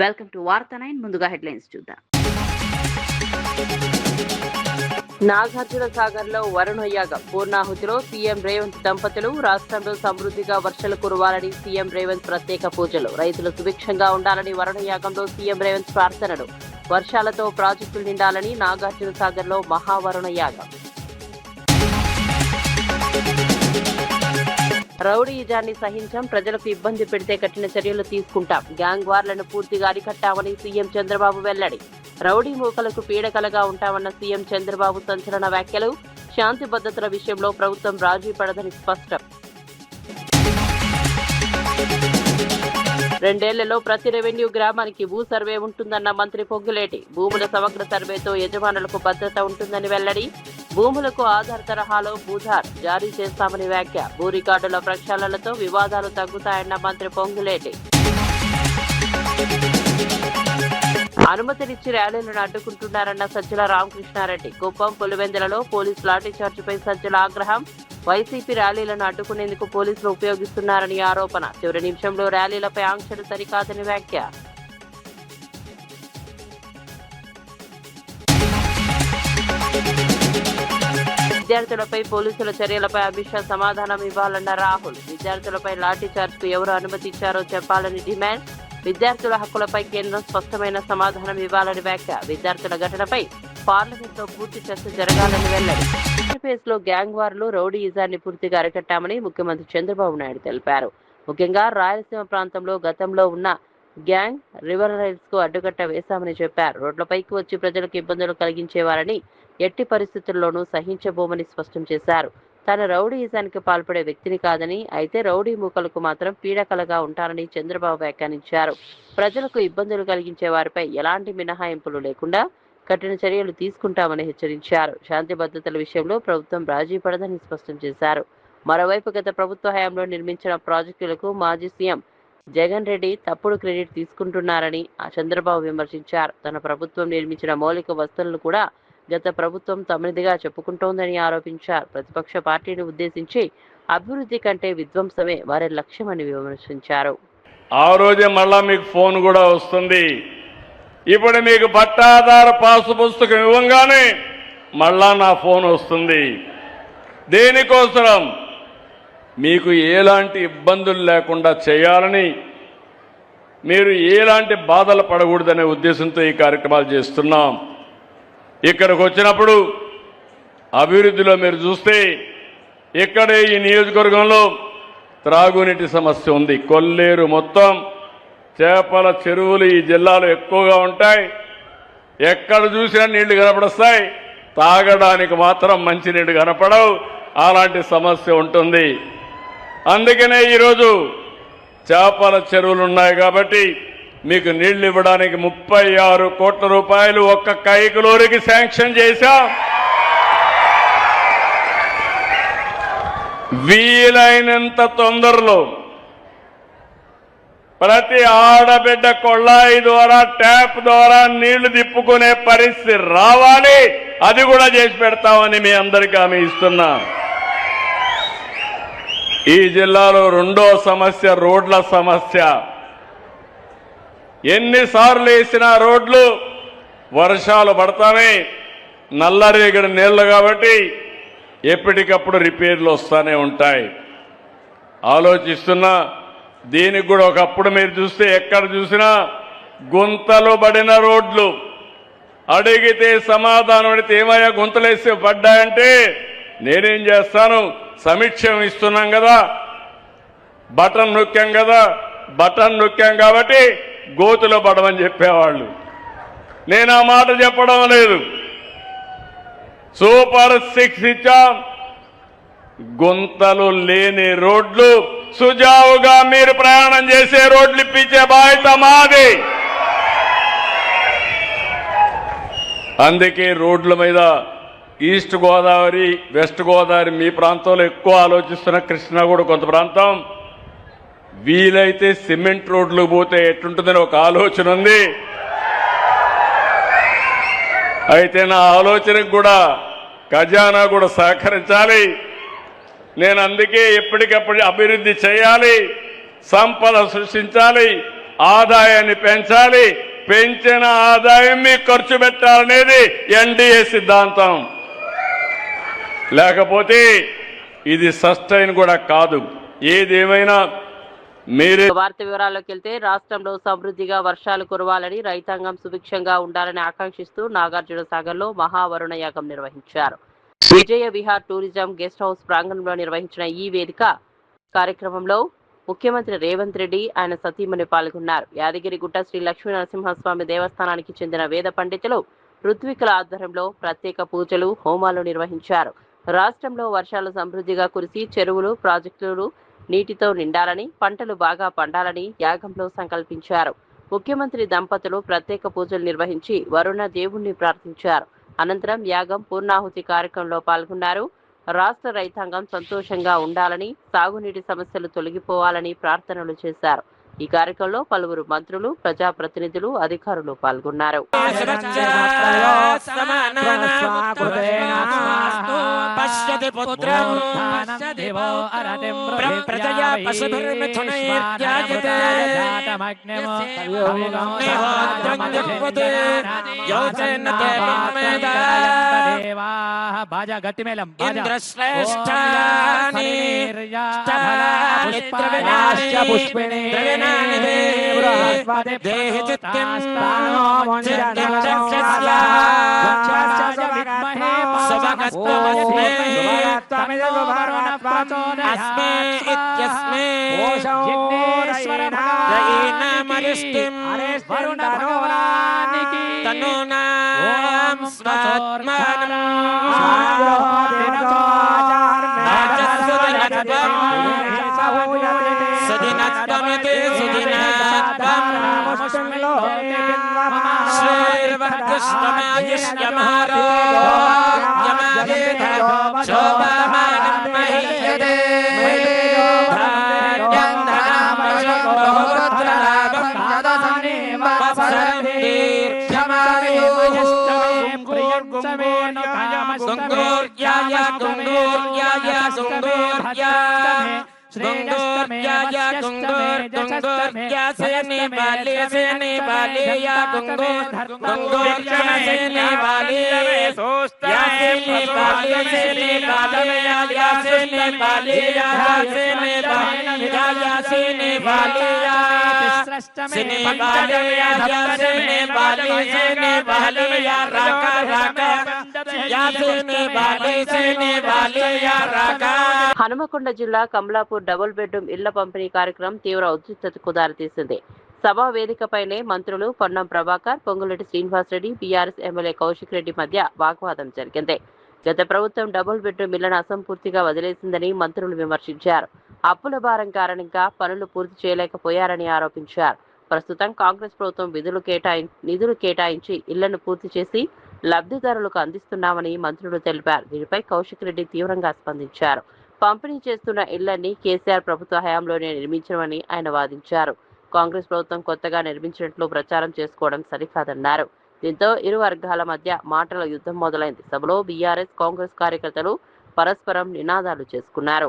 Welcome to వార్తా 9. ముందుగా headlines చూద్దాం. నాగార్జున సాగర్ లో వరుణ యాగం పూర్ణాహుతిలో సీఎం రేవంత్ దంపతులు. రాష్ట్రంలో సమృద్ధిగా వర్షాలు కురవాలని సీఎం రేవంత్ ప్రత్యేక పూజలు. రైతులు సుభిక్షంగా ఉండాలని వరుణ యాగంలో సీఎం రేవంత్ ప్రార్థనలు. వర్షాలతో ప్రాజెక్టులు నిండాలని నాగార్జున సాగర్ లో మహావరుణ యాగం. రౌడీయిజాన్ని సహించాం, ప్రజలకు ఇబ్బంది పెడితే కఠిన చర్యలు తీసుకుంటాం. గ్యాంగ్ వార్లను పూర్తిగా అరికట్టామని సీఎం చంద్రబాబు వెల్లడి. రౌడీ మూకలకు పీడకలగా ఉంటామన్న సీఎం చంద్రబాబు సంచలన వ్యాఖ్యలు. శాంతి భద్రతల విషయంలో ప్రభుత్వం రాజీ పడదని స్పష్టం. 2 ఏళ్లలో ప్రతి రెవెన్యూ గ్రామానికి భూ సర్వే ఉంటుందన్న మంత్రి పొంగులేటి. భూముల సమగ్ర సర్వేతో యజమానులకు భద్రత ఉంటుందని వెల్లడి. భూములకు ఆధార్ తరహాలో భూధార్ జారీ చేస్తామని వ్యాఖ్య. భూ రికార్డుల ప్రక్షాళనతో వివాదాలు తగ్గుతాయన్న మంత్రి పొంగులేటి. అనుమతినిచ్చి ర్యాలీలను అడ్డుకుంటున్నారన్న సజ్జల రామకృష్ణారెడ్డి. కుప్పం పులివెందులలో పోలీసు లాఠీచార్జిపై సజ్జల ఆగ్రహం. వైసీపీ ర్యాలీలను అడ్డుకునేందుకు పోలీసులు ఉపయోగిస్తున్నారని ఆరోపణ. చివరి నిమిషంలో ర్యాలీలపై ఆంక్షలు సరికాదని వ్యాఖ్య. విద్యార్థులపై పోలీసుల చర్యలపై అమిత్ షా సమాధానం ఇవ్వాలన్న రాహుల్. విద్యార్థులపై లాఠీచార్జ్కు ఎవరు అనుమతి ఇచ్చారో చెప్పాలని డిమాండ్. విద్యార్థుల హక్కులపై కేంద్రం స్పష్టమైన సమాధానం ఇవ్వాలని వ్యాఖ్య. విద్యార్థుల ఘటనపై పార్లమెంట్లో పూర్తి చర్చ జరగాలని వెల్లడి. ఆంధ్రప్రదేశ్లో గ్యాంగ్ వార్లు, రౌడీయిజాన్ని పూర్తిగా అరికట్టామని ముఖ్యమంత్రి చంద్రబాబు నాయుడు తెలిపారు. ముఖ్యంగా రాయలసీమ ప్రాంతంలో గతంలో ఉన్న గ్యాంగ్ రివరైల్స్ కు అడ్డుకట్ట వేశామని చెప్పారు. రోడ్లపైకి వచ్చి ప్రజలకు ఇబ్బందులు కలిగించేవారని ఎట్టి పరిస్థితుల్లోనూ సహించబోమని స్పష్టం చేశారు. తాను రౌడీయిజానికి పాల్పడే వ్యక్తిని కాదని, అయితే రౌడీ మూకలకు మాత్రం పీడకలగా ఉంటారని చంద్రబాబు వ్యాఖ్యానించారు. ప్రజలకు ఇబ్బందులు కలిగించే వారిపై ఎలాంటి మినహాయింపులు లేకుండా కఠిన చర్యలు తీసుకుంటామని హెచ్చరించారు. శాంతి భద్రతల విషయంలో ప్రభుత్వం రాజీ పడదని స్పష్టం చేశారు. మరోవైపు గత ప్రభుత్వ హయాంలో నిర్మించిన ప్రాజెక్టులకు మాజీ సీఎం జగన్ రెడ్డి తప్పుడు క్రెడిట్ తీసుకుంటున్నారని చంద్రబాబు విమర్శించారు. తన ప్రభుత్వం నిర్మించిన మౌలిక వసతులను కూడా గత ప్రభుత్వం తమనిదిగా చెప్పుకుంటోందని ఆరోపించారు. ప్రతిపక్ష పార్టీని ఉద్దేశించి అభివృద్ధి కంటే విధ్వంసమే వారి లక్ష్యమని విమర్శించారు. ఆ రోజే మళ్ళా మీకు ఫోన్ కూడా వస్తుంది. ఇప్పుడు మీకు పట్టాదారు పాసు పుస్తకం ఇవ్వగానే మళ్ళా నా ఫోన్ వస్తుంది. దేనికోసం? మీకు ఎలాంటి ఇబ్బందులు లేకుండా చేయాలని, మీరు ఎలాంటి బాధలు పడకూడదనే ఉద్దేశంతో ఈ కార్యక్రమాలు చేస్తున్నాం. ఇక్కడికి వచ్చినప్పుడు అభివృద్ధిలో మీరు చూస్తే ఇక్కడే ఈ నియోజకవర్గంలో త్రాగునీటి సమస్య ఉంది. కొల్లేరు మొత్తం చేపల చెరువులు ఈ జిల్లాలో ఎక్కువగా ఉంటాయి. ఎక్కడ చూసినా నీళ్లు కనపడస్తాయి, తాగడానికి మాత్రం మంచినీళ్ళు కనపడవు. అలాంటి సమస్య ఉంటుంది. అందుకనే ఈరోజు చేపల చెరువులు ఉన్నాయి కాబట్టి మీకు నీళ్లు ఇవ్వడానికి 36 కోట్ల రూపాయలు ఒక్క కైకులూరికి శాంక్షన్ చేశాం. వీలైనంత తొందరలో ప్రతి ఆడబిడ్డ కొళ్ళాయి ద్వారా, ట్యాప్ ద్వారా నీళ్లు తిప్పుకునే పరిస్థితి రావాలి. అది కూడా చేసి పెడతామని మీ అందరికీ హామీ ఇస్తున్నా. ఈ జిల్లాలో రెండో సమస్య రోడ్ల సమస్య. ఎన్నిసార్లు వేసిన రోడ్లు వర్షాలు పడతానే నల్లరేగడి నీళ్లు కాబట్టి ఎప్పటికప్పుడు రిపేర్లు వస్తూనే ఉంటాయి. ఆలోచిస్తున్నా, దీనికి కూడా ఒకప్పుడు మీరు చూస్తే ఎక్కడ చూసినా గుంతలు పడిన రోడ్లు. అడిగితే సమాధానం అడిగితే ఏమయ్యా గుంతలేసి పడ్డాయంటే నేనేం చేస్తాను, సమీక్షం ఇస్తున్నాం కదా, బటన్ నొక్కాం కాబట్టి గోతులో పడమని చెప్పేవాళ్ళు. నేను ఆ మాట చెప్పడం లేదు. సూపర్ 6 ఇచ్చాం. గుంతలు లేని రోడ్లు, సుజావుగా మీరు ప్రయాణం చేసే రోడ్లు ఇప్పించే బాధ్యత మాది. అందుకే రోడ్ల మీద ఈస్ట్ గోదావరి, వెస్ట్ గోదావరి మీ ప్రాంతంలో ఎక్కువ ఆలోచిస్తున్న, కృష్ణా కూడా కొంత ప్రాంతం, వీలైతే సిమెంట్ రోడ్లు పోతే ఎట్లుంటుందని ఒక ఆలోచన ఉంది. అయితే నా ఆలోచనకు కూడా ఖజానా కూడా సహకరించాలి. నేను అందుకే ఎప్పటికప్పుడు అభివృద్ధి చేయాలి, సంపద సృష్టించాలి, ఆదాయాన్ని పెంచాలి, పెంచిన ఆదాయం మీకు ఖర్చు పెట్టాలనేది ఎన్డీఏ సిద్ధాంతం. లేకపోతే ఇది సస్టైన్ కూడా కాదు. ఏదేమైనా మీరే. వార్త వివరాల్లోకి వెళ్తే రాష్ట్రంలో సమృద్ధిగా వర్షాలు కురవాలని, రైతాంగం సుభిక్షంగా ఉండాలని ఆకాంక్షిస్తూ నాగార్జున సాగర్ లో మహావరుణ యాగం నిర్వహించారు. విజయ విహార్ టూరిజం గెస్ట్ హౌస్ ప్రాంగణంలో నిర్వహించిన ఈ వేదిక కార్యక్రమంలో ముఖ్యమంత్రి రేవంత్ రెడ్డి, ఆయన సతీమణి పాల్గొన్నారు. యాదగిరిగుట్ట శ్రీ లక్ష్మీ నరసింహస్వామి దేవస్థానానికి చెందిన వేద పండితులు ఋత్వికుల ఆధ్వర్యంలో ప్రత్యేక పూజలు, హోమాలు నిర్వహించారు. రాష్ట్రంలో వర్షాలు సమృద్ధిగా కురిసి చెరువులు, ప్రాజెక్టులు నీటితో నిండాలని, పంటలు బాగా పండాలని యాగంలో సంకల్పించారు. ముఖ్యమంత్రి దంపతులు ప్రత్యేక పూజలు నిర్వహించి వరుణ దేవుణ్ణి ప్రార్థించారు. అనంతరం యాగం పూర్ణాహుతి కార్యక్రమంలో పాల్గొన్నారు. రాష్ట్ర రైతాంగం సంతోషంగా ఉండాలని, సాగునీటి సమస్యలు తొలగిపోవాలని ప్రార్థనలు చేశారు. ఈ కార్యక్రమంలో పలువురు మంత్రులు, ప్రజాప్రతినిధులు, అధికారులు పాల్గొన్నారు. హనుమకొండ జిల్లా కమలాపూర్ డబుల్ బెడ్రూమ్ ఇళ్ల పంపిణీ కార్యక్రమం తీవ్ర ఉద్రిక్తతకు దారితీసింది. సభా వేదికపైనే మంత్రులు పొన్నం ప్రభాకర్, పొంగులేటి శ్రీనివాసరెడ్డి, బీఆర్ఎస్ ఎమ్మెల్యే కౌశిక్ రెడ్డి మధ్య వాగ్వాదం జరిగింది. గత ప్రభుత్వం డబుల్ బెడ్రూమ్ ఇళ్లను అసంపూర్తిగా వదిలేసిందని మంత్రులు విమర్శించారు. అప్పుల భారం కారణంగా పనులు పూర్తి చేయలేకపోయారని ఆరోపించారు. ప్రస్తుతం కాంగ్రెస్ ప్రభుత్వం నిధులు కేటాయించి ఇళ్లను పూర్తి చేసి లబ్ధిదారులకు అందిస్తున్నామని మంత్రులు తెలిపారు. దీనిపై కౌశిక్ రెడ్డి తీవ్రంగా స్పందించారు. పంపిణీ చేస్తున్న ఇళ్లన్నీ కేసీఆర్ ప్రభుత్వ హయాంలోనే నిర్మించమని ఆయన వాదించారు. కాంగ్రెస్ ప్రభుత్వం కొత్తగా నిర్మించినట్లు ప్రచారం చేసుకోవడం సరికాదన్నారు. దీంతో ఇరు వర్గాల మధ్య మాటల యుద్ధం మొదలైంది. సభలో బీఆర్ఎస్, కాంగ్రెస్ కార్యకర్తలు పరస్పరం నినాదాలు చేసుకున్నారు.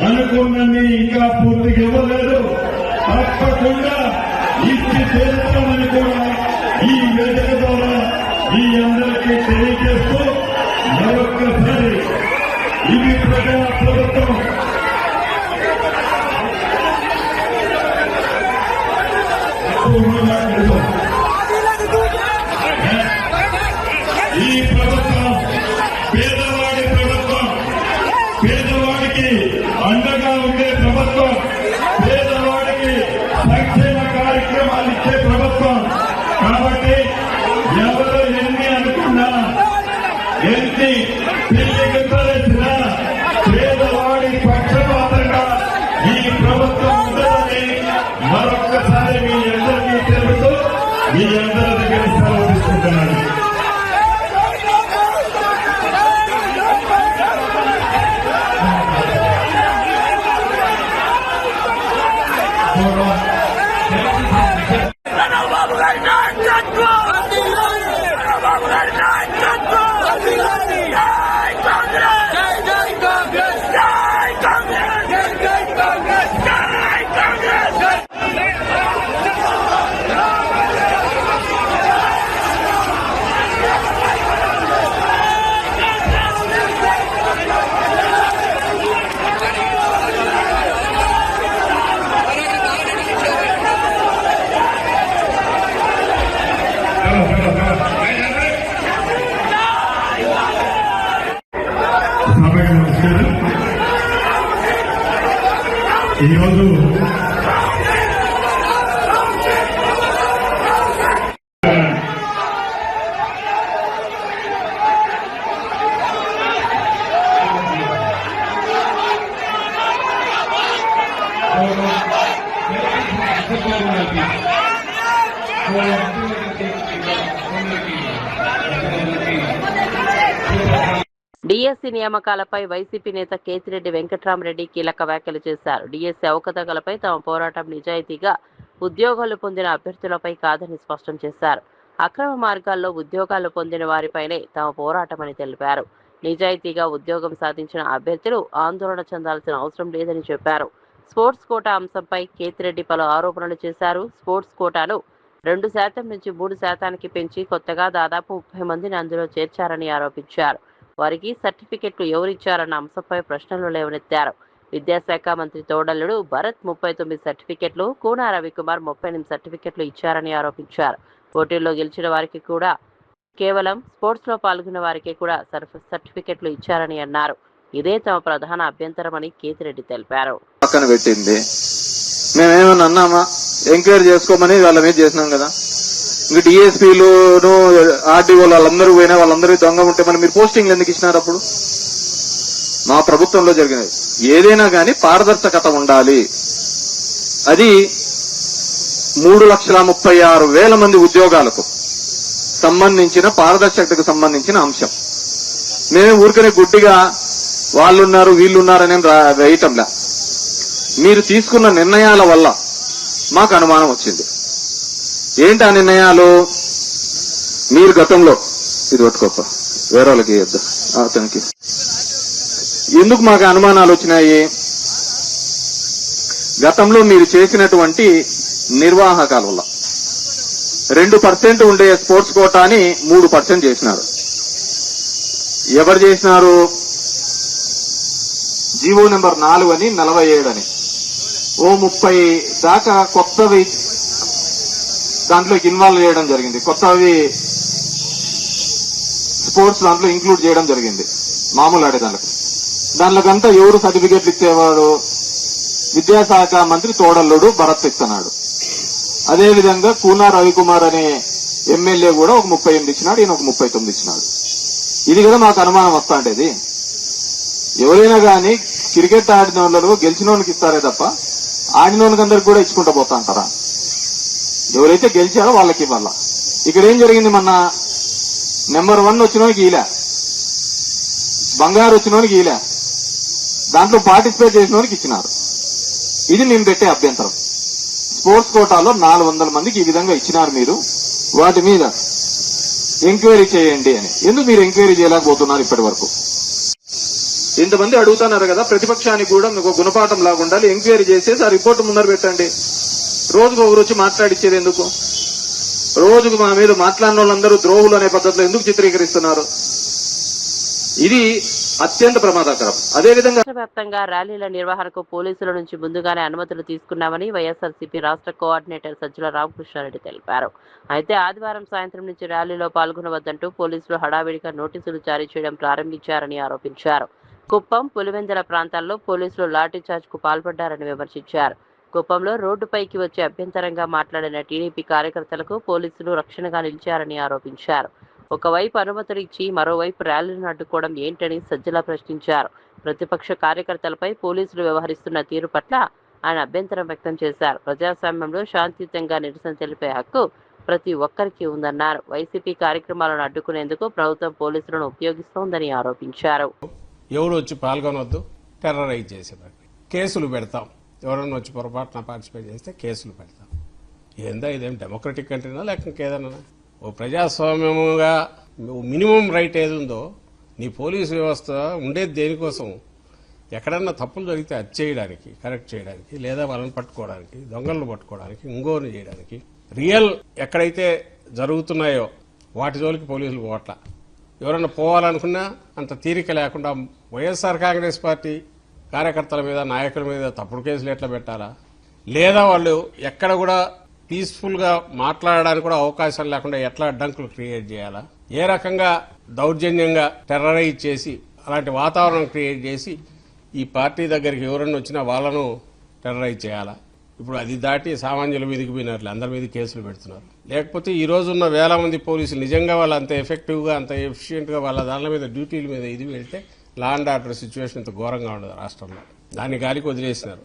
అనుకున్నది ఇంకా పూర్తిగా ఇవ్వలేదు. తప్పకుండా ఇచ్చి చేస్తామని కూడా ఈ వేదిక ద్వారా ఈ అందరికీ తెలియజేస్తూ మరొక్కసారి ఇది ప్రజా ప్రభుత్వం. ఈ ప్రభుత్వం పేదవాడి ప్రభుత్వం, పేదవాడికి అండగా ఉండే ప్రభుత్వం, పేదవాడికి సంక్షేమ కార్యక్రమాలు ఇచ్చే ప్రభుత్వం. కాబట్టి ఎవరు ఎన్ని అనుకున్నా, ఎన్ని పెళ్లికి తలెత్తినా పేదవాడి పక్షపాతంగా ఈ ప్రభుత్వం ఉంటుందని మరొక్కసారి మీ అందరికీ తెలుసు. మీ అందరి దగ్గర సెలవు తీసుకుంటున్నాను. Babu Gari చేశారు. ఈరోజు డిఎస్సీ నియామకాలపై వైసీపీ నేత కేతిరెడ్డి వెంకట్రామరెడ్డి కీలక వ్యాఖ్యలు చేశారు. డిఎస్సీ అవకతవకలపై తమ పోరాటం నిజాయితీగా ఉద్యోగాలు పొందిన అభ్యర్థులపై కాదని స్పష్టం చేశారు. అక్రమ మార్గాల్లో ఉద్యోగాలు పొందిన వారిపైనే తమ పోరాటమని తెలిపారు. నిజాయితీగా ఉద్యోగం సాధించిన అభ్యర్థులు ఆందోళన చెందాల్సిన అవసరం లేదని చెప్పారు. స్పోర్ట్స్ కోటా అంశంపై కేతిరెడ్డి పలు ఆరోపణలు చేశారు. స్పోర్ట్స్ కోటాను 2% నుంచి 3% పెంచి కొత్తగా దాదాపు 30 మందిని అందులో చేర్చారని ఆరోపించారు. వారికి సర్టిఫికెట్లు ఎవరిచ్చారన్న అంశంపై ప్రశ్నలు లేవనెత్తారు. విద్యాశాఖ మంత్రి తోడల్లుడు భరత్ 39 సర్టిఫికెట్లు, కూనా రవికుమార్ 38 సర్టిఫికెట్లు ఇచ్చారని ఆరోపించారు. పోటీల్లో గెలిచిన వారికి కూడా కేవలం స్పోర్ట్స్ లో పాల్గొన్న వారికి కూడా సర్టిఫికెట్లు ఇచ్చారని అన్నారు. ఇదే తమ ప్రధాన అభ్యంతరమని కేతిరెడ్డి తెలిపారు. పక్కన పెట్టింది మేమేమన్నా అన్నామా? ఎంక్వైరీ చేసుకోమని వాళ్ళ మీద చేసినాం కదా. ఇంకా డిఎస్పీలు ఆర్డీఓలు వాళ్ళందరూ పోయినా వాళ్ళందరూ దొంగ ఉంటే మరి మీరు పోస్టింగ్లు ఎందుకు ఇచ్చినారు? అప్పుడు మా ప్రభుత్వంలో జరిగినది ఏదైనా గాని పారదర్శకత ఉండాలి. అది 3,36,000 మంది ఉద్యోగాలకు సంబంధించిన పారదర్శకతకు సంబంధించిన అంశం. మేమే ఊరికనే గుడ్డిగా వాళ్ళున్నారు వీళ్ళున్నారని వేయటంలా. మీరు తీసుకున్న నిర్ణయాల వల్ల మాకు అనుమానం వచ్చింది. ఏంటి ఆ నిర్ణయాలు? మీరు గతంలో ఇది పట్టుకోప్ప వేరే వాళ్ళకి ఇద్దాం అతనికి ఎందుకు మాకు అనుమానాలు వచ్చినాయి? గతంలో మీరు చేసినటువంటి నిర్వాహకాల వల్ల 2% ఉండే స్పోర్ట్స్ కోటాని 3% చేసినారు. ఎవరు చేసినారు? జీవో నెంబర్ 4 అని 47 అని 30 దాకా కొత్తవి దాంట్లోకి ఇన్వాల్వ్ చేయడం జరిగింది. కొత్తవి స్పోర్ట్స్ దాంట్లో ఇంక్లూడ్ చేయడం జరిగింది. మామూలు దాంట్లోకంతా ఎవరు సర్టిఫికెట్లు ఇచ్చేవాడు? విద్యాశాఖ మంత్రి తోడల్లుడు భరత్ ఇస్తున్నాడు. అదేవిధంగా కూనా రవికుమార్ అనే ఎమ్మెల్యే కూడా ఒక 38 ఇచ్చినాడు, ఈయన ఒక 39 ఇచ్చినాడు. ఇది కదా మాకు అనుమానం వస్తా ఉండేది. ఎవరైనా గాని క్రికెట్ ఆడిన వాళ్ళు గెలిచిన వాళ్ళకి ఇస్తారే తప్ప ఆడిన వాళ్ళకి అందరికి కూడా ఇచ్చుకుంటూ పోతా అంటారా? ఎవరైతే గెలిచారో వాళ్ళకి ఇవ్వాల. ఇక్కడ ఏం జరిగింది? మొన్న నెంబర్ 1 వచ్చినోనికి ఈలే, బంగారు వచ్చినోనికి ఈలే, దాంట్లో పార్టిసిపేట్ చేసిన వారికి ఇచ్చినారు. ఇది మేము పెట్టే అభ్యంతరం. స్పోర్ట్స్ కోటాలో 400 మందికి ఈ విధంగా ఇచ్చినారు. మీరు వాటి మీద ఎంక్వైరీ చేయండి అని ఎందుకు మీరు ఎంక్వైరీ చేయలేకపోతున్నారు? ఇప్పటి వరకు ఇంతమంది అడుగుతున్నారు కదా. ప్రతిపక్షానికి కూడా మీకు గుణపాఠం లాగా ఉండాలి. ఎంక్వైరీ చేసేసి ఆ రిపోర్ట్ ముందర పెట్టండి. రోజుకు ఒకరు వచ్చి మాట్లాడిచ్చేది ఎందుకు? రోజుకు మా మీద మాట్లాడిన వాళ్ళందరూ ద్రోహులు అనే పద్ధతిలో ఎందుకు చిత్రీకరిస్తున్నారు? ఇది అత్యంత ప్రమాదకరం. అదేవిధంగా రాష్ట్ర వ్యాప్తంగా ర్యాలీల నిర్వహణకు పోలీసుల నుంచి ముందుగానే అనుమతులు తీసుకున్నామని వైఎస్ఆర్సీపీ రాష్ట్ర కోఆర్డినేటర్ సజ్జల రామకృష్ణారెడ్డి తెలిపారు. అయితే ఆదివారం సాయంత్రం నుంచి ర్యాలీలో పాల్గొనవద్దంటూ పోలీసులు హడావిడిగా నోటీసులు జారీ చేయడం ప్రారంభించారని ఆరోపించారు. కుప్పం, పులివెందుల ప్రాంతాల్లో పోలీసులు లాఠీచార్జ్ కు పాల్పడ్డారని విమర్శించారు. కుప్పంలో రోడ్డుపైకి వచ్చి అభ్యంతరంగా మాట్లాడిన టీడీపీ కార్యకర్తలకు పోలీసులు రక్షణగా నిలిచారని ఆరోపించారు. ఒకవైపు అనుమతులు ఇచ్చి మరోవైపు ర్యాలీలను అడ్డుకోవడం ఏంటని సజ్జల ప్రశ్నించారు. ప్రతిపక్ష కార్యకర్తలపై పోలీసులు వ్యవహరిస్తున్న తీరు పట్ల ఆయన అభ్యంతరం వ్యక్తం చేశారు. ప్రజాస్వామ్యంలో శాంతియుతంగా నిరసన తెలిపే హక్కు ప్రతి ఒక్కరికి ఉందన్నారు. వైసీపీ కార్యక్రమాలను అడ్డుకునేందుకు ప్రభుత్వం పోలీసులను ఉపయోగిస్తోందని ఆరోపించారు. ఎవరు వచ్చి పాల్గొనవద్దు, టెర్రరైజ్ చేసేవారు, కేసులు పెడతాం. ఎవరన్నా వచ్చి పొరపాటున పార్టిసిపేట్ చేస్తే కేసులు పెడతాం. ఏందా ఇదేం డెమోక్రటిక్ కంట్రీనా లేక ఇంకేదన్నా? ఓ ప్రజాస్వామ్యముగా మినిమం రైట్ ఏది ఉందో నీ పోలీసు వ్యవస్థ ఉండేది దేనికోసం? ఎక్కడన్నా తప్పులు జరిగితే అది చేయడానికి, కరెక్ట్ చేయడానికి, లేదా వాళ్ళని పట్టుకోవడానికి, దొంగలను పట్టుకోవడానికి, ఇంగోని చేయడానికి. రియల్ ఎక్కడైతే జరుగుతున్నాయో వాటి జోలికి పోలీసులు పోవట్ల. ఎవరన్నా పోవాలనుకున్నా అంత తీరిక లేకుండా వైఎస్ఆర్ కాంగ్రెస్ పార్టీ కార్యకర్తల మీద, నాయకుల మీద తప్పుడు కేసులు ఎట్లా పెట్టాలా? లేదా వాళ్ళు ఎక్కడ కూడా పీస్ఫుల్ గా మాట్లాడడానికి కూడా అవకాశం లేకుండా ఎట్లా అడ్డంకులు క్రియేట్ చేయాలా? ఏ రకంగా దౌర్జన్యంగా టెర్రరైజ్ చేసి అలాంటి వాతావరణం క్రియేట్ చేసి ఈ పార్టీ దగ్గరికి ఎవరన్నా వచ్చినా వాళ్ళను టెర్రరైజ్ చేయాలా? ఇప్పుడు అది దాటి సామాన్యుల మీదకి పోయినట్లు అందరి మీద కేసులు పెడుతున్నారు. లేకపోతే ఈ రోజు ఉన్న వేల మంది పోలీసులు నిజంగా వాళ్ళు అంత ఎఫెక్టివ్గా అంత ఎఫిషియెంట్గా వాళ్ళ దాని మీద డ్యూటీల మీద ఇది వెళ్తే లా అండ్ ఆర్డర్ సిచ్యువేషన్ ఇంత ఘోరంగా ఉండదు రాష్ట్రంలో. దాన్ని గాలికి వదిలేసినారు.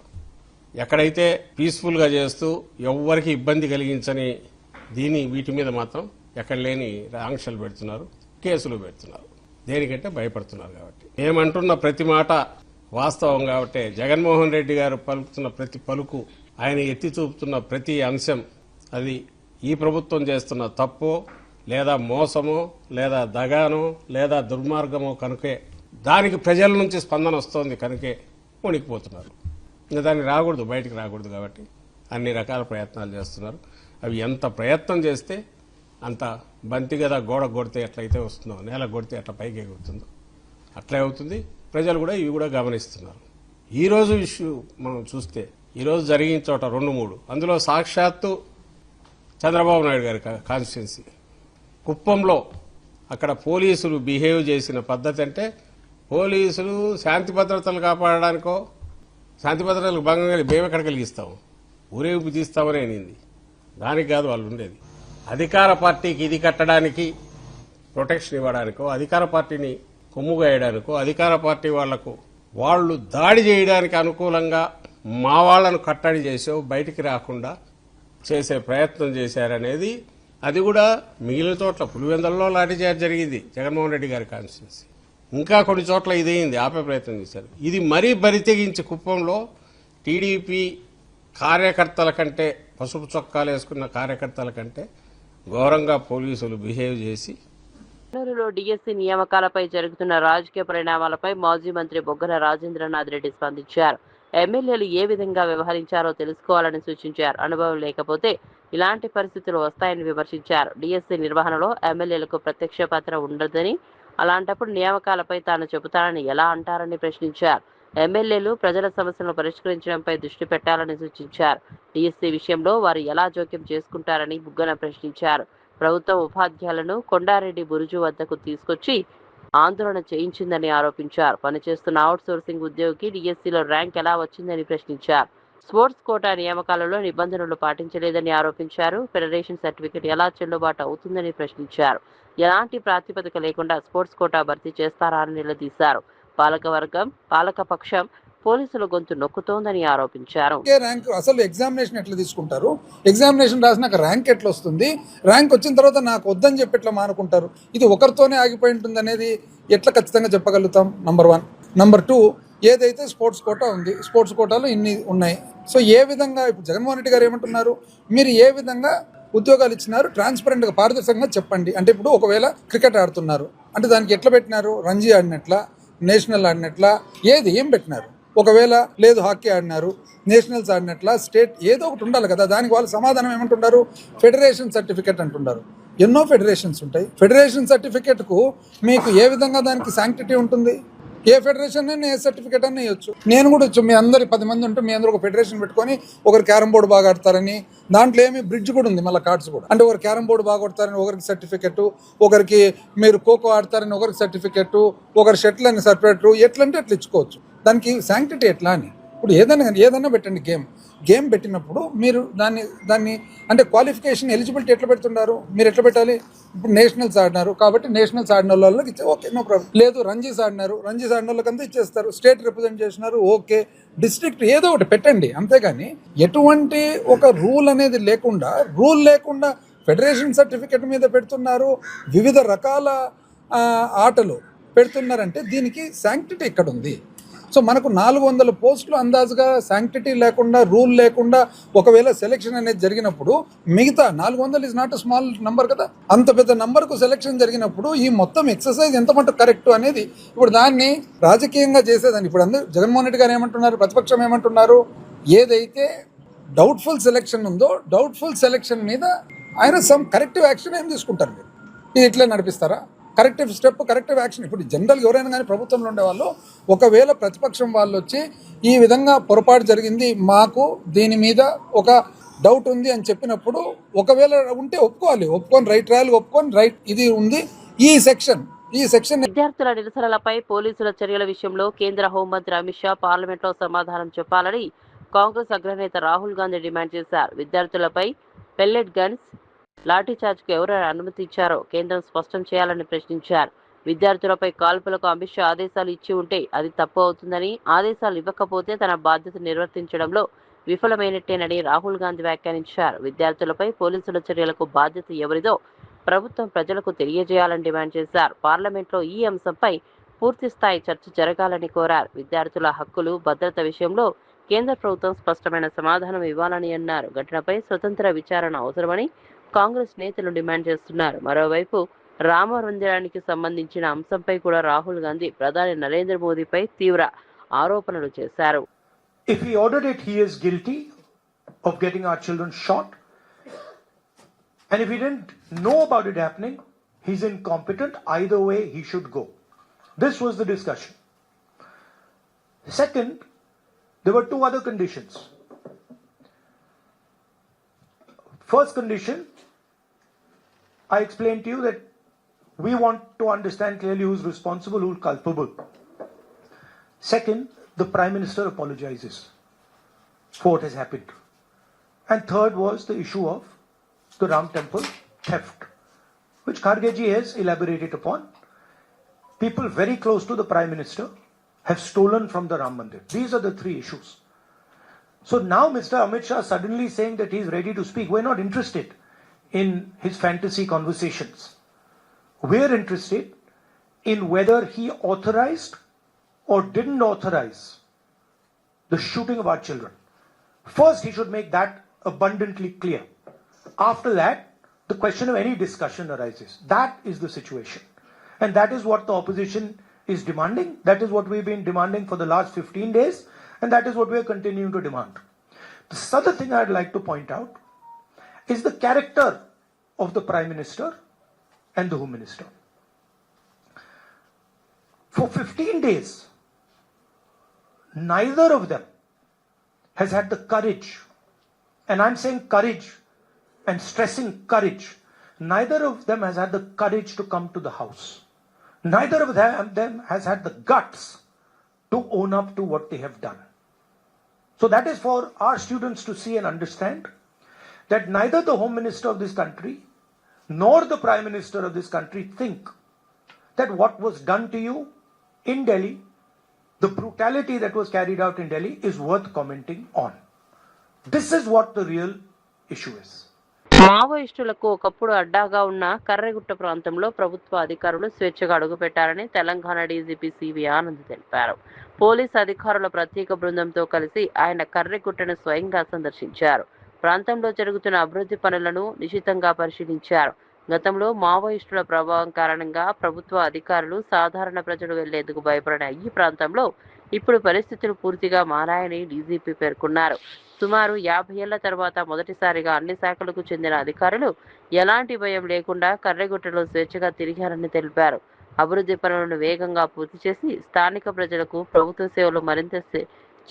ఎక్కడైతే పీస్ఫుల్గా చేస్తూ ఎవ్వరికి ఇబ్బంది కలిగించని వీటి మీద మాత్రం ఎక్కడ లేని ఆంక్షలు పెడుతున్నారు, కేసులు పెడుతున్నారు. దేనికంటే భయపడుతున్నారు. కాబట్టి మేమంటున్న ప్రతి మాట వాస్తవం కాబట్టి జగన్మోహన్ రెడ్డి గారు పలుకుతున్న ప్రతి పలుకు, ఆయన ఎత్తి చూపుతున్న ప్రతి అంశం అది ఈ ప్రభుత్వం చేస్తున్న తప్పో లేదా మోసమో లేదా దగానో లేదా దుర్మార్గమో కనుకే దానికి ప్రజల నుంచి స్పందన వస్తోంది కనుకే వణికిపోతున్నారు. ఇంకా దాన్ని రాకూడదు, బయటికి రాకూడదు కాబట్టి అన్ని రకాల ప్రయత్నాలు చేస్తున్నారు. అవి ఎంత ప్రయత్నం చేస్తే అంత బంతి గద గోడ కొడితే ఎట్లయితే వస్తుందో, నేల కొడితే ఎట్లా పైకి ఎగురుతుందో అట్లే అవుతుంది. ప్రజలు కూడా ఇవి కూడా గమనిస్తున్నారు. ఈరోజు ఇష్యూ మనం చూస్తే ఈరోజు జరిగిన చోట 2-3 అందులో సాక్షాత్తు చంద్రబాబు నాయుడు గారి కాన్స్టిట్యున్సీ కుప్పంలో అక్కడ పోలీసులు బిహేవ్ చేసిన పద్ధతి అంటే పోలీసులు శాంతి భద్రతలు కాపాడడానికో శాంతి భద్రతలకు భంగంగా మేము ఎక్కడ కలిగిస్తాము, ఊరేగింపు తీస్తామని అనింది. దానికి కాదు వాళ్ళు ఉండేది. అధికార పార్టీకి ఇది కట్టడానికి ప్రొటెక్షన్ ఇవ్వడానికో, అధికార పార్టీని కొమ్ముగాయడానికో, అధికార పార్టీ వాళ్లకు వాళ్ళు దాడి చేయడానికి అనుకూలంగా మా వాళ్లను కట్టడి చేసో బయటికి రాకుండా చేసే ప్రయత్నం చేశారనేది. అది కూడా మిగిలిన చోట్ల పులివెందులలో లాఠీచార్జ్ జరిగింది జగన్మోహన్ రెడ్డి గారి కాన్స్టిట్యున్సీ. ఇంకా కొన్ని చోట్ల ఇదేంది ఆపే ప్రయత్నం చేశారు. ఇది మరీ బరితెగించి కుప్పంలో టీడీపీ కార్యకర్తల కంటే, పసుపు చొక్కాలు వేసుకున్న కార్యకర్తల కంటే ఘోరంగా పోలీసులు బిహేవ్ చేసి కర్నూలులో డిఎస్సీ నియామకాలపై జరుగుతున్న రాజకీయ పరిణామాలపై మాజీ మంత్రి బొగ్గన రాజేంద్రనాథ్ రెడ్డి స్పందించారు. ఎమ్మెల్యేలు ఏ విధంగా వ్యవహరించారో తెలుసుకోవాలని సూచించారు. అనుభవం లేకపోతే ఇలాంటి పరిస్థితులు వస్తాయని విమర్శించారు. డిఎస్సీ నిర్వహణలో ఎమ్మెల్యేలకు ప్రత్యక్ష పాత్ర ఉండదని, అలాంటప్పుడు నియామకాలపై తాను చెబుతానని ఎలా అంటారని ప్రశ్నించారు. ఎమ్మెల్యేలు ప్రజల సమస్యలను పరిష్కరించడంపై దృష్టి పెట్టాలని సూచించారు. డిఎస్సీ విషయంలో వారు ఎలా జోక్యం చేసుకుంటారని బుగ్గన ప్రశ్నించారు. ప్రభుత్వం ఉపాధ్యాయులను కొండారెడ్డి బురుజు వద్దకు తీసుకొచ్చి ఆందోళన చేయించిందని ఆరోపించారు. పనిచేస్తున్న అవుట్ సోర్సింగ్ ఉద్యోగికి డిఎస్సీలో ర్యాంక్ ఎలా వచ్చిందని ప్రశ్నించారు. స్పోర్ట్స్ కోటా నియామకాలలో నిబంధనలు పాటించలేదని ఆరోపించారు. ఫెడరేషన్ సర్టిఫికెట్ ఎలా చెల్లుబాటు అవుతుందని ప్రశ్నించారు. ఎలాంటి ప్రాతిపదిక లేకుండా స్పోర్ట్స్ కోటా భర్తీ చేస్తారా అని నిలదీశారు. పాలకవర్గం, పాలకపక్షం పోలీసుల గొంతు నొక్కుతోందని ఆరోపించారు. ర్యాంక్ అసలు ఎగ్జామినేషన్ ఎట్లా తీసుకుంటారు? ఎగ్జామినేషన్ రాసినాక ర్యాంక్ ఎట్లా వస్తుంది? ర్యాంక్ వచ్చిన తర్వాత నాకు వద్దని చెప్పి ఎట్లా మానుకుంటారు? ఇది ఒకరితోనే ఆగిపోయి ఉంటుంది అనేది ఎట్లా ఖచ్చితంగా చెప్పగలుగుతాం? నంబర్ 1. నంబర్ 2, ఏదైతే స్పోర్ట్స్ కోటా ఉంది, స్పోర్ట్స్ కోటాలో ఇన్ని ఉన్నాయి. సో ఏ విధంగా ఇప్పుడు జగన్మోహన్ రెడ్డి గారు ఏమంటున్నారు, మీరు ఏ విధంగా ఉద్యోగాలు ఇచ్చినారు ట్రాన్స్పరెంట్గా పారదర్శకంగా చెప్పండి. అంటే ఇప్పుడు ఒకవేళ క్రికెట్ ఆడుతున్నారు అంటే దానికి ఎట్లా పెట్టినారు? రంజీ ఆడినట్లా, నేషనల్ ఆడినట్లా, ఏం పెట్టినారు? ఒకవేళ లేదు హాకీ ఆడినారు, నేషనల్స్ ఆడినట్లా, స్టేట్ ఏదో ఒకటి ఉండాలి కదా. దానికి వాళ్ళు సమాధానం ఏమంటున్నారు? ఫెడరేషన్ సర్టిఫికెట్ అంటున్నారు. ఎన్నో ఫెడరేషన్స్ ఉంటాయి. ఫెడరేషన్ సర్టిఫికెట్కు మీకు ఏ విధంగా దానికి శాంక్టిటీ ఉంటుంది? ఏ ఫెడరేషన్ అయినా ఏ సర్టిఫికేట్ అన్నీ ఇవ్వచ్చు. నేను కూడా మీ అందరు 10 మంది ఉంటే మీ అందరూ ఒక ఫెడరేషన్ పెట్టుకొని ఒకరు క్యారమ్ బోర్డు బాగా ఆడతారని, దాంట్లో ఏమి బ్రిడ్జ్ కూడా ఉంది, మళ్ళీ కార్డ్స్ కూడా. అంటే ఒకరు క్యారమ్ బోర్డు బాగా ఆడతారని ఒకరికి సర్టిఫికెట్, ఒకరికి మీరు ఖోఖో ఆడతారని ఒకరికి సర్టిఫికెట్, ఒకరు షటిల్ అని సపరేట్, ఎట్లంటే అట్లా ఇచ్చుకోవచ్చు. దానికి శాంక్టిటీ ఎట్లా అని. ఇప్పుడు ఏదైనా పెట్టండి. గేమ్ పెట్టినప్పుడు మీరు దాన్ని అంటే క్వాలిఫికేషన్ ఎలిజిబిలిటీ ఎట్లా పెడుతున్నారు? మీరు ఎట్లా పెట్టాలి? ఇప్పుడు నేషనల్స్ ఆడినారు కాబట్టి నేషనల్స్ ఆడిన వాళ్ళకి ఓకే, నో ప్రాబ్లం. లేదు రంజీస్ ఆడినారు, రంజీస్ ఆడిన వాళ్ళకంతా ఇచ్చేస్తారు. స్టేట్ రిప్రజెంట్ చేసినారు, ఓకే. డిస్ట్రిక్ట్ ఏదో ఒకటి పెట్టండి. అంతేగాని ఎటువంటి ఒక రూల్ అనేది లేకుండా ఫెడరేషన్ సర్టిఫికెట్ మీద పెడుతున్నారు. వివిధ రకాల ఆటలు పెడుతున్నారంటే దీనికి శాంక్టిటీ ఎక్కడ ఉంది? సో మనకు 400 పోస్టులు అందాజుగా శాంక్టిటీ లేకుండా, రూల్ లేకుండా ఒకవేళ సెలెక్షన్ అనేది జరిగినప్పుడు మిగతా 400 ఇస్ నాట్ స్మాల్ నంబర్ కదా. అంత పెద్ద నంబర్కు సెలెక్షన్ జరిగినప్పుడు ఈ మొత్తం ఎక్సర్సైజ్ ఎంత మటుకు కరెక్ట్ అనేది ఇప్పుడు దాన్ని రాజకీయంగా చేసేదాన్ని. ఇప్పుడు అందరూ జగన్మోహన్ రెడ్డి గారు ఏమంటున్నారు, ప్రతిపక్షం ఏమంటున్నారు, ఏదైతే డౌట్ఫుల్ సెలెక్షన్ ఉందో డౌట్ఫుల్ సెలెక్షన్ మీద ఆయన సమ్ కరెక్టివ్ యాక్షన్ ఏం తీసుకుంటారు? మీరు ఇది ఇట్లా నడిపిస్తారా? Corrective step, corrective action. ఇప్పుడు జనరల్గా ఎవరైనా కానీ ప్రభుత్వంలో ఉండేవాళ్ళు ఒకవేళ ప్రతిపక్షం వాళ్ళు వచ్చి ఈ విధంగా పొరపాటు జరిగింది, మాకు దీని మీద ఒక డౌట్ ఉంది అని చెప్పినప్పుడు ఒకవేళ ఉంటే ఒప్పుకోవాలి. ఒప్పుకొని రైట్ రాయాలి, ఒప్పుకొని రైట్ ఇది ఉంది, ఈ సెక్షన్ ఈ సెక్షన్ విద్యార్థుల నిరసనలపై పోలీసుల చర్యల విషయంలో కేంద్ర హోంమంత్రి అమిత్ షా పార్లమెంట్లో సమాధానం చెప్పాలని కాంగ్రెస్ అగ్రనేత రాహుల్ గాంధీ డిమాండ్ చేశారు. విద్యార్థులపై పెల్లెట్ గన్స్, లాఠీచార్జ్కు ఎవరు అనుమతి ఇచ్చారో కేంద్రం స్పష్టం చేయాలని ప్రశ్నించారు. విద్యార్థులపై కాల్పులకు అమిత్ షా ఆదేశాలు ఇచ్చి ఉంటే అది తప్పు అవుతుందని, ఆదేశాలు ఇవ్వకపోతే తన బాధ్యత నిర్వర్తించడంలో విఫలమైనట్టేనని రాహుల్ గాంధీ వ్యాఖ్యానించారు. విద్యార్థులపై పోలీసుల చర్యలకు బాధ్యత ఎవరిదో ప్రభుత్వం ప్రజలకు తెలియజేయాలని డిమాండ్ చేశారు. పార్లమెంట్లో ఈ అంశంపై పూర్తి స్థాయి చర్చ జరగాలని కోరారు. విద్యార్థుల హక్కులు, భద్రత విషయంలో కేంద్ర ప్రభుత్వం స్పష్టమైన సమాధానం ఇవ్వాలని అన్నారు. ఘటనపై స్వతంత్ర విచారణ అవసరమని కాంగ్రెస్ నేతలు డిమాండ్ చేస్తున్నారు. మరోవైపు రామ మందిరానికి సంబంధించిన అంశంపై కూడా రాహుల్ గాంధీ ప్రధాని నరేంద్ర మోదీపై తీవ్ర ఆరోపణలు చేశారు. If he ordered it, he is guilty of getting our children shot. And if he didn't know about it happening, he's incompetent. Either way, he should go. This was the discussion. Second, there were two other conditions. First condition, I explained to you that we want to understand clearly who's responsible, who's culpable. Second, the Prime Minister apologizes for what has happened. And third was the issue of the Ram Temple theft, which Khargeji has elaborated upon. People very close to the Prime Minister have stolen from the Ram Mandir. These are the three issues. So now Mr. Amit Shah suddenly saying that he is ready to speak. We're not interested in his fantasy conversations. We're interested in whether he authorized or didn't authorize the shooting of our children. First, he should make that abundantly clear. After that, the question of any discussion arises. That is the situation. And that is what the opposition is demanding. That is what we've been demanding for the last 15 days. And that is what we are continuing to demand. The other thing I'd like to point out is the character of the Prime Minister and the Home Minister. For 15 days, neither of them has had the courage, and I'm saying courage and stressing courage, neither of them has had the courage to come to the house. Neither of them has had the guts to own up to what they have done. So that is for our students to see and understand that neither the Home Minister of this country nor the Prime Minister of this country think that what was done to you in Delhi, the brutality that was carried out in Delhi, is worth commenting on. This is what the real issue is. మావోయిస్టులకు ఒకప్పుడు అడ్డాగా ఉన్న కర్రెగుట్ట ప్రాంతంలో ప్రభుత్వ అధికారులు స్వేచ్ఛగా అడుగుపెట్టారని Telangana DGP CV Anand తెలిపారు. Police అధికారుల ప్రత్యేక బృందంతో కలిసి ఆయన కర్రెగుట్టను స్వయంగా సందర్శించారు. ప్రాంతంలో జరుగుతున్న అభివృద్ధి పనులను నిశితంగా పరిశీలించారు. గతంలో మావోయిస్టుల ప్రభావం కారణంగా ప్రభుత్వ అధికారులు సాధారణ ప్రజలు వెళ్లేందుకు భయపడిన ఈ ప్రాంతంలో ఇప్పుడు పరిస్థితులు పూర్తిగా మారాయని డీజీపీ పేర్కొన్నారు. సుమారు 50 ఏళ్ల తర్వాత మొదటిసారిగా అన్ని శాఖలకు చెందిన అధికారులు ఎలాంటి భయం లేకుండా కర్రెగుట్టలో స్వేచ్ఛగా తిరిగారని తెలిపారు. అభివృద్ధి పనులను వేగంగా పూర్తి చేసి స్థానిక ప్రజలకు ప్రభుత్వ సేవలు మరింత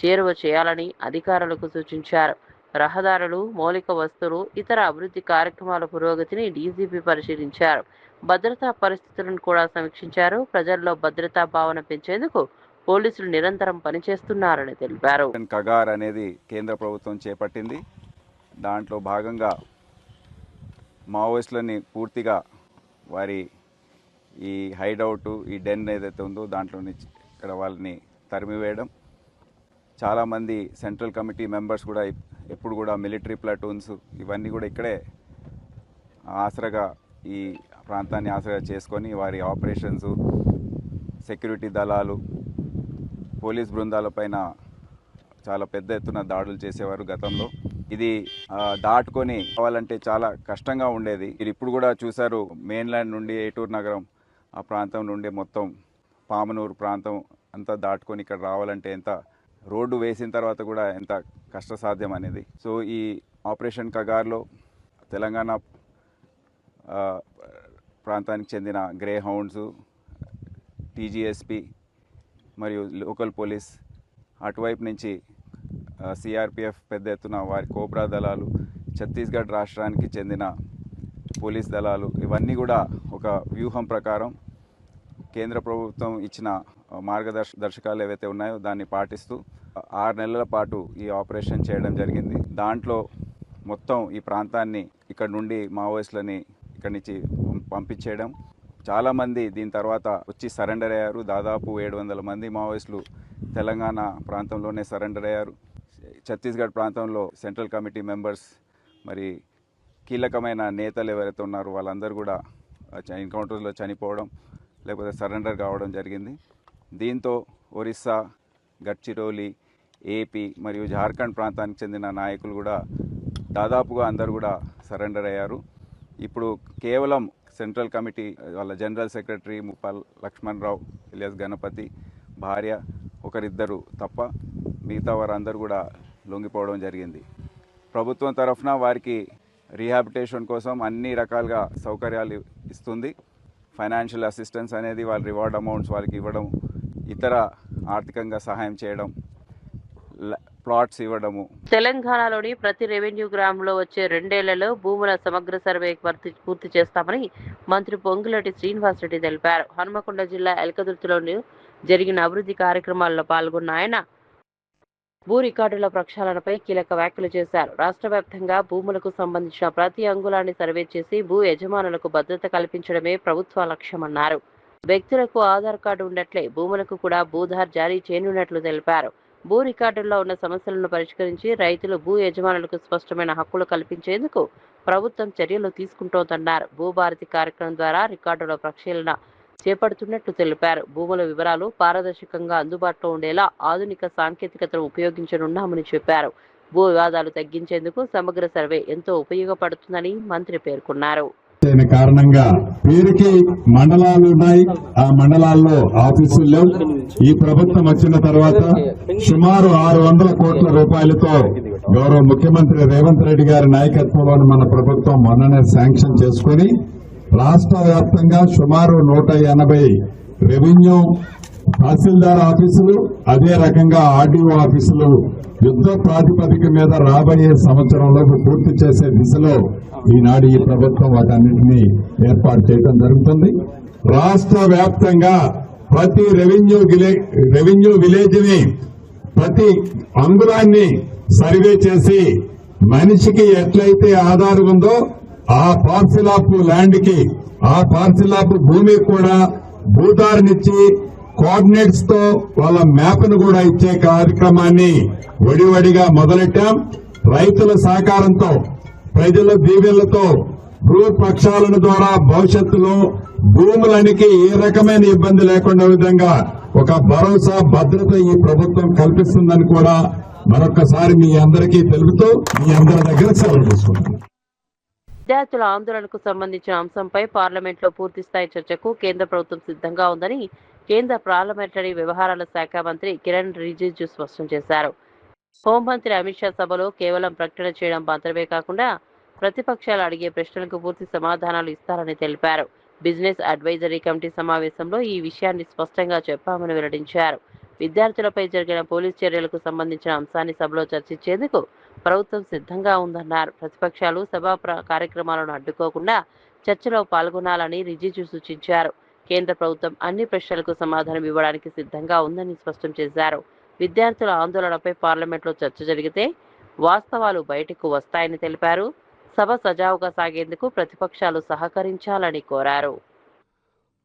చేరువ చేయాలని అధికారులకు సూచించారు. రహదారులు, మౌలిక వస్తువులు, ఇతర అభివృద్ధి కార్యక్రమాల పురోగతిని డీజీపీ పరిశీలించారు. భద్రతా పరిస్థితులను కూడా సమీక్షించారు. ప్రజల్లో భద్రతా భావన పెంచేందుకు పోలీసులు నిరంతరం పనిచేస్తున్నారని తెలిపారు. కగార్ అనేది కేంద్ర ప్రభుత్వం చేపట్టింది. దాంట్లో భాగంగా మావోయిస్టులని పూర్తిగా వారి ఈ హైడౌట్, ఈ డెన్ ఏదైతే ఉందో దాంట్లో నుంచి ఇక్కడ వాళ్ళని తరిమివేయడం. చాలామంది సెంట్రల్ కమిటీ మెంబర్స్ కూడా ఎప్పుడు కూడా మిలిటరీ ప్లాటూన్స్ ఇవన్నీ కూడా ఇక్కడే ఆసరగా ఈ ప్రాంతాన్ని ఆసరగా చేసుకొని వారి ఆపరేషన్స్, సెక్యూరిటీ దళాలు, పోలీస్ బృందాలపైన చాలా పెద్ద ఎత్తున దాడులు చేసేవారు గతంలో. ఇది దాటుకొని కావాలంటే చాలా కష్టంగా ఉండేది. మీరు ఇప్పుడు కూడా చూశారు, మెయిన్లాండ్ నుండి ఏటూరు నగరం ఆ ప్రాంతం నుండి మొత్తం పామనూరు ప్రాంతం అంతా దాటుకొని ఇక్కడ రావాలంటే ఎంత రోడ్డు వేసిన తర్వాత కూడా ఎంత కష్టసాధ్యం అనేది. సో ఈ ఆపరేషన్ కగార్లో తెలంగాణ ప్రాంతానికి చెందిన గ్రే హౌండ్స్, టీజీఎస్పీ మరియు లోకల్ పోలీస్, అటువైపు నుంచి సిఆర్పిఎఫ్ పెద్ద ఎత్తున వారి కోబ్రా దళాలు, ఛత్తీస్గఢ్ రాష్ట్రానికి చెందిన పోలీస్ దళాలు, ఇవన్నీ కూడా ఒక వ్యూహం ప్రకారం కేంద్ర ప్రభుత్వం ఇచ్చిన మార్గదర్శకాలు ఏవైతే ఉన్నాయో దాన్ని పాటిస్తూ 6 నెలల పాటు ఈ ఆపరేషన్ చేయడం జరిగింది. దాంట్లో మొత్తం ఈ ప్రాంతాన్ని ఇక్కడ నుండి మావోయిస్టులని ఇక్కడి నుంచి పంపించేయడం, చాలామంది దీని తర్వాత వచ్చి సరెండర్ అయ్యారు. దాదాపు 700 మంది మావోయిస్టులు తెలంగాణ ప్రాంతంలోనే సరెండర్ అయ్యారు. ఛత్తీస్గఢ్ ప్రాంతంలో సెంట్రల్ కమిటీ మెంబర్స్, మరి కీలకమైన నేతలు ఎవరైతే ఉన్నారో వాళ్ళందరూ కూడా ఎన్కౌంటర్లో చనిపోవడం లేకపోతే సరెండర్ కావడం జరిగింది. దీంతో ఒరిస్సా, గడ్చిరోలి, ఏపీ మరియు జార్ఖండ్ ప్రాంతానికి చెందిన నాయకులు కూడా దాదాపుగా అందరూ కూడా సరెండర్ అయ్యారు. ఇప్పుడు కేవలం సెంట్రల్ కమిటీ వాళ్ళ జనరల్ సెక్రటరీ ముప్పాల్ లక్ష్మణ్ రావు ఇలియాస్ గణపతి భార్య ఒకరిద్దరు తప్ప మిగతా వారందరూ కూడా లొంగిపోవడం జరిగింది. ప్రభుత్వం తరఫున వారికి రీహాబిటేషన్ కోసం అన్ని రకాలుగా సౌకర్యాలు ఇస్తుంది. ఫైనాన్షియల్ అసిస్టెన్స్ అనేది వాళ్ళ రివార్డ్ అమౌంట్స్ వాళ్ళకి ఇవ్వడం, ఇతర ఆర్థికంగా సహాయం చేయడం, ప్లాట్స్ ఇవ్వడము. తెలంగాణలోని ప్రతి రెవెన్యూ గ్రామంలో వచ్చే 2 ఏళ్లలో భూముల సమగ్ర సర్వే పూర్తి చేస్తామని మంత్రి పొంగులేటి శ్రీనివాసరెడ్డి తెలిపారు. హనుమకొండ జిల్లా ఎల్కదుర్తిలోని జరిగిన అభివృద్ధి కార్యక్రమాల్లో పాల్గొన్న ఆయన భూ రికార్డుల ప్రక్షాళనపై కీలక వ్యాఖ్యలు చేశారు. రాష్ట్ర వ్యాప్తంగా భూములకు సంబంధించిన ప్రతి అంగుళాన్ని సర్వే చేసి భూ యజమానులకు భద్రత కల్పించడమే ప్రభుత్వ లక్ష్యమన్నారు. వ్యక్తులకు ఆధార్ కార్డు ఉన్నట్లే భూములకు కూడా భూధార్ జారీ చేయనున్నట్లు తెలిపారు. భూ రికార్డుల్లో ఉన్న సమస్యలను పరిష్కరించి రైతులు భూ యజమానులకు స్పష్టమైన హక్కులు కల్పించేందుకు ప్రభుత్వం చర్యలు తీసుకుంటోందన్నారు. భూభారతి కార్యక్రమం ద్వారా రికార్డుల ప్రక్షాళన చేపడుతున్నట్లు తెలిపారు. భూముల వివరాలు పారదర్శకంగా అందుబాటులో ఉండేలా ఆధునిక సాంకేతికతను ఉపయోగించనున్నామని చెప్పారు. భూ వివాదాలు తగ్గించేందుకు సమగ్ర సర్వే ఎంతో ఉపయోగపడుతుందని మంత్రి పేర్కొన్నారు. కారణంగా పేరుకి మండలాలు ఉన్నాయి, ఆ మండలాల్లో ఆఫీసులు లేవు. ఈ ప్రభుత్వం వచ్చిన తర్వాత సుమారు 600 కోట్ల రూపాయలతో గౌరవ ముఖ్యమంత్రి రేవంత్ రెడ్డి గారి నాయకత్వంలోని మన ప్రభుత్వం మొన్ననే శాంక్షన్ చేసుకుని రాష్ట్ర వ్యాప్తంగా సుమారు 180 రెవెన్యూ తహసీల్దార్ ఆఫీసులు, అదే రకంగా ఆర్డీఓ ఆఫీసులు యుద్ధ ప్రాతిపదిక మీద రాబోయే సంవత్సరంలో పూర్తి చేసే దిశలో ఈనాడు ఈ ప్రభుత్వం వాటన్నింటినీ ఏర్పాటు చేయడం జరుగుతుంది. రాష్ట్ర వ్యాప్తంగా ప్రతి రెవెన్యూ విలేజ్ ని ప్రతి అంగుళాన్ని సర్వే చేసి మనిషికి ఎట్లయితే ఆధారం ఉందో ఆ పార్సిల్ ఆఫ్ ల్యాండ్ కి, ఆ పార్సిల్ ఆఫ్ భూమి కూడా భూదారునిచ్చి కోఆర్డినేట్స్ తో వాళ్ళ మ్యాప్ను కూడా ఇచ్చే కార్యక్రమాన్ని వడివడిగా మొదలెట్టాం. రైతుల సహకారంతో, ప్రజల దీవెనలతో భూ ప్రక్షాళన ద్వారా భవిష్యత్తులో భూములనికి ఏ రకమైన ఇబ్బంది లేకుండా విధంగా ఒక భరోసా, భద్రత ఈ ప్రభుత్వం కల్పిస్తుందని కూడా మరొకసారి మీ అందరికీ తెలుపుతూ మీ అందరి దగ్గర సెలవు తీసుకుంటాం. విద్యార్థుల ఆందోళనకు సంబంధించిన అంశంపై పార్లమెంట్లో పూర్తిస్థాయి చర్చకు కేంద్ర ప్రభుత్వం సిద్ధంగా ఉందని కేంద్ర పార్లమెంటరీ వ్యవహారాల శాఖ మంత్రి కిరణ్ రిజిజు స్పష్టం చేశారు. హోంమంత్రి అమిత్ షా సభలో కేవలం ప్రకటన చేయడం మాత్రమే కాకుండా ప్రతిపక్షాలు అడిగే ప్రశ్నలకు పూర్తి సమాధానాలు ఇస్తారని తెలిపారు. బిజినెస్ అడ్వైజరీ కమిటీ సమావేశంలో ఈ విషయాన్ని స్పష్టంగా చెప్పామని వెల్లడించారు. విద్యార్థులపై జరిగిన పోలీస్ చర్యలకు సంబంధించిన అంశాన్ని సభలో చర్చించేందుకు ప్రభుత్వం సిద్ధంగా ఉందన్నారు. ప్రతిపక్షాలు సభా కార్యక్రమాలను అడ్డుకోకుండా చర్చలో పాల్గొనాలని రిజిజు సూచించారు. కేంద్ర ప్రభుత్వం అన్ని ప్రశ్నలకు సమాధానం ఇవ్వడానికి సిద్ధంగా ఉందని స్పష్టం చేశారు. విద్యార్థుల ఆందోళనపై పార్లమెంట్లో చర్చ జరిగితే వాస్తవాలు బయటకు వస్తాయని తెలిపారు. సభ సజావుగా సాగేందుకు ప్రతిపక్షాలు సహకరించాలని కోరారు.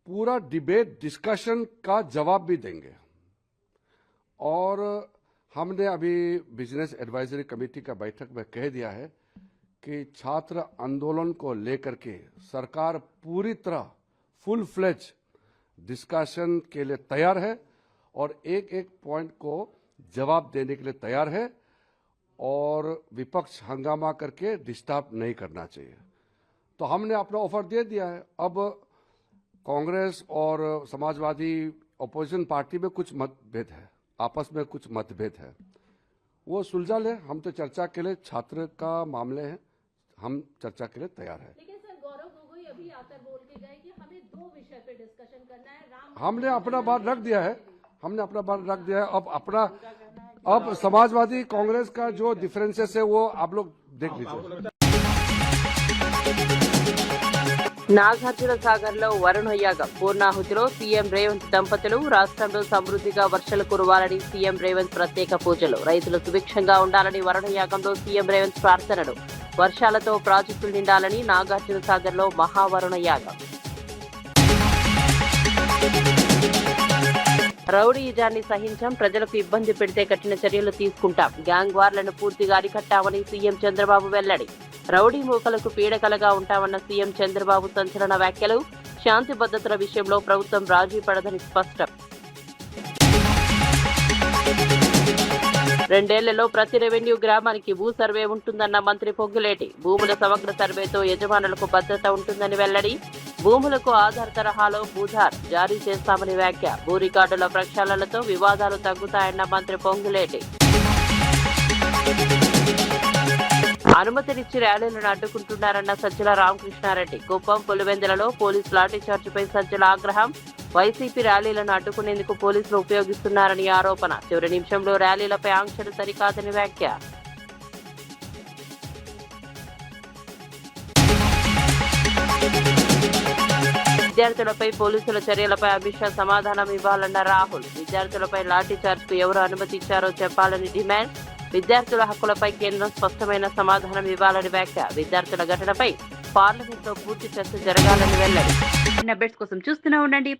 पूरा डिबेट डिस्कशन का जवाब भी देंगे और हमने अभी बिजनेस एडवाइजरी कमेटी का बैठक में कह दिया है कि छात्र आंदोलन को लेकर के सरकार पूरी तरह फुल फ्लेज डिस्कशन के लिए तैयार है और एक एक पॉइंट को जवाब देने के लिए तैयार है और विपक्ष हंगामा करके डिस्टर्ब नहीं करना चाहिए. तो हमने अपना ऑफर दे दिया है. अब कांग्रेस और समाजवादी अपोजिशन पार्टी में कुछ मतभेद है, आपस में कुछ मतभेद है, वो सुलझा ले. हम तो चर्चा के लिए छात्र का मामले हैं, हम चर्चा के लिए तैयार है. लेकिन सर गौरव गोगोई अभी आकर बोल के गए कि हमें 2 विषय पे डिस्कशन करना है. हमने अपना बात रख दिया है, अब समाजवादी कांग्रेस का जो डिफरेंसेस है वो आप लोग देख लीजिए. నాగార్జున సాగర్ లో వరుణ యాగం పూర్ణాహుతిలో సీఎం రేవంత్ దంపతులు. రాష్ట్రంలో సమృద్ధిగా వర్షాలు కురవాలని సీఎం రేవంత్ ప్రత్యేక పూజలు. రైతులు సుభిక్షంగా ఉండాలని వరుణ యాగంలో సీఎం రేవంత్ ప్రార్థనలు. వర్షాలతో ప్రాజెక్టులు నిండాలని నాగార్జున సాగర్ లో మహావరుణ యాగం. రౌడీయిజాన్ని సహించాం, ప్రజలకు ఇబ్బంది పెడితే కఠిన చర్యలు తీసుకుంటాం. గ్యాంగ్ వార్లను పూర్తిగా అరికట్టామని సీఎం చంద్రబాబు వెల్లడి. రౌడీ మూకలకు పీడకలగా ఉంటామన్న సీఎం చంద్రబాబు సంచలన వ్యాఖ్యలు. శాంతి భద్రతల విషయంలో ప్రభుత్వం రాజీ పడదని స్పష్టం. 2 ఏళ్లలో ప్రతి రెవెన్యూ గ్రామానికి భూ సర్వే ఉంటుందన్న మంత్రి పొంగులేటి. భూముల సమగ్ర సర్వేతో యజమానులకు భద్రత ఉంటుందని వెల్లడి. భూములకు ఆధార్ తరహాలో భూధార్ జారీ చేస్తామని వ్యాఖ్య. భూ రికార్డుల ప్రక్షాళనతో వివాదాలు తగ్గుతాయన్న మంత్రి పొంగులేటి. అనుమతినిచ్చి ర్యాలీలను అడ్డుకుంటున్నారన్న సజ్జల రామకృష్ణారెడ్డి. కుప్పం పులివెందులలో పోలీసు లాఠీచార్జిపై సజ్జల ఆగ్రహం. వైసీపీ ర్యాలీలను అడ్డుకునేందుకు పోలీసులు ఉపయోగిస్తున్నారని ఆరోపణ. చివరి నిమిషంలో ర్యాలీలపై ఆంక్షలు సరికాదని వ్యాఖ్య. విద్యార్థులపై పోలీసుల చర్యలపై అమిత్ షా సమాధానం ఇవ్వాలన్న రాహుల్. విద్యార్థులపై లాఠీ చార్జ్కు ఎవరు అనుమతి ఇచ్చారో చెప్పాలని డిమాండ్. విద్యార్థుల హక్కులపై కేంద్రం స్పష్టమైన సమాధానం ఇవ్వాలని వ్యాఖ్య. విద్యార్థుల ఘటనపై పార్లమెంట్లో పూర్తి చర్చ జరగాలని వెల్లడి. అప్డేట్స్ కోసం చూస్తూనే ఉండండి